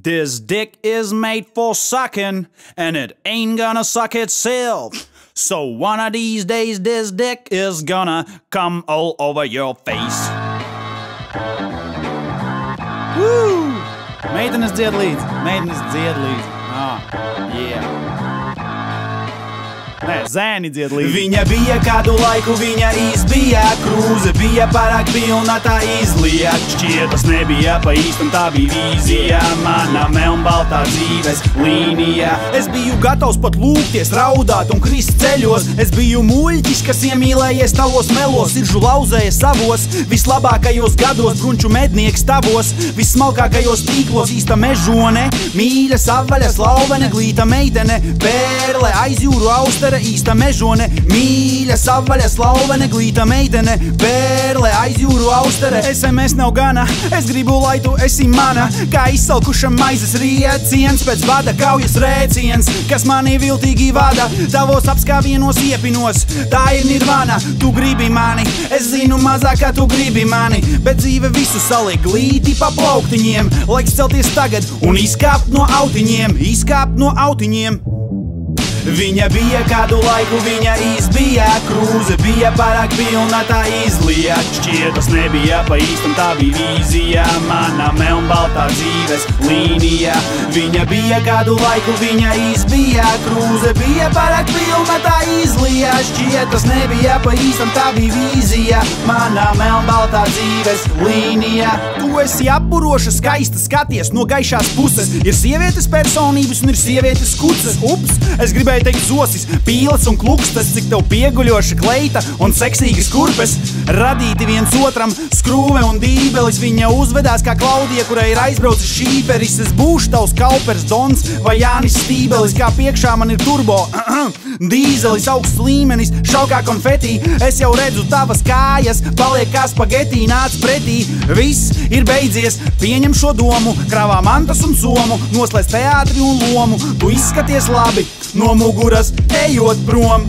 This dick is made for sucking, and it ain't gonna suck itself. So one of these days this dick is gonna come all over your face. Woo! Meitenes dzied līdzi. Yeah. Nē, zēni dzied līdzi. Viņa bija kādu laiku, viņa izbija krūze, bija pārāk pilna, tā izliek. Šķiet, tas nebija pa īstam, tā bija vīzija, mana melnbaltā dzīves līnija. Es biju gatavs pat lūgties, raudāt un krist ceļos. Es biju muļķis, kas iemīlējies tavos melos, siržu lauzējies savos vislabākajos gados, brunču mednieks tavos vissmalkākajos tīklos. Īsta mežone, mīļa, savaļa, slauvene, glīta meitene, pērle, aizjūru austere. Īsta mežone, mīļa, savaļa, slauvene, glīta meitene, pērle, aizjūru austere. SMS nav gana, es gribu, lai tu esi mana, kā izsalkuša maizes rieciens, pēc vada kaujas rēciens, kas mani viltīgi vada, tavos apskāvienos iepinos. Tā ir nirvana, tu gribi mani, es zinu mazāk, kā tu gribi mani, bet dzīve visu saliek glīti pa plauktiņiem. Laiks celties tagad un izkāpt no autiņiem. Viņa bija kādu laiku, viņa izbija krūze, bija pārāk pilna, tā izliek. Šķiet, tas nebija pa īstam, tā bija vīzija, mana melnbaltā dzīves līnija. Viņa bija kādu laiku, viņa izbija krūze, bija pārāk pilna, tā izliek. Šķiet, tas nebija pa īstam, tā bija vīzija, mana melnbaltā dzīves līnija. Tu esi apburoša, skaista, skaties no gaišās puses. Ir sievietes personības un ir sievietes kuces. Ups, es gribēju teikt zosis, pīles un klukstas, cik tev pieguļoša kleita un seksīgas kurpes. Radīti viens otram skrūve un dībelis, viņa uzvedās kā Klaudija, kurai ir aizbraucis šīperis. Es būšu tavs Kaupers Dons vai Jānis Stībelis, kā priekšā man ir turbo dīzelis, augsts līmenis, šaukā konfetī. Es jau redzu tavas kājas, paliek kā spagetī, nāc pretī. Viss ir beidzies, pieņem šo domu, krāvā mantas un somu, noslēdz teātri un lomu. Tu izskaties labi, no muguras ejot prom.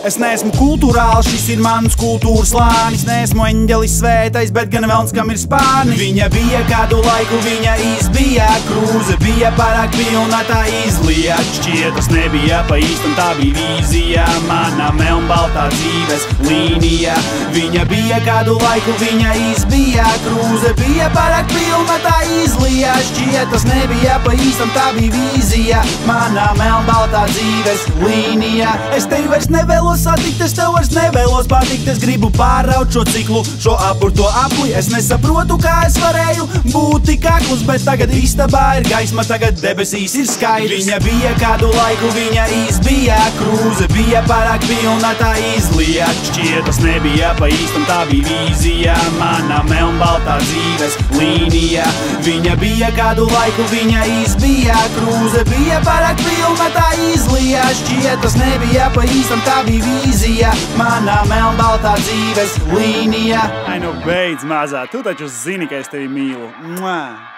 Es neesmu kultūrāls, šis ir mans kultūras slānis. Neesmu eņģelis svētais, bet gan velns, kam ir spārni. Viņa bija kādu laiku, viņa izbija krūze, bija pārāk pilna, tā izliek. Šķiet, tas nebija pa īstam, tā bija vīzija, mana melnbaltā dzīves līnija. Viņa bija kādu laiku, viņa izbija krūze, bija pārāk pilna, tā izliek. Šķiet, tas nebija pa īstam, tā bija vīzija, mana melnbaltā dzīves līnija. Es tevi vairs nevēlos satikt, es tev vairs nevēlos patikt. Es gribu pāraut šo ciklu, šo aburto apli. Es nesaprotu, kā es varēju būt tik aklus, bet tagad istabā ir gaisma, tagad debesīs ir skaidrs. Viņa bija kādu laiku, viņa izbija krūze, bija pārāk pilna, tā izliek. Šķiet, tas nebija pa īstam, tā bija vīzija, mana melnbaltā dzīves līnija. Viņa bija kādu laiku, viņa izbija krūze, bija pārāk pilna, tā izliek. Šķiet, tas nebija pa īstam, tā bija vīzija, manā melnbaltā dzīves līnija. Ai, nu beidz, mazā, tu taču zini, ka es tevi mīlu. Mua!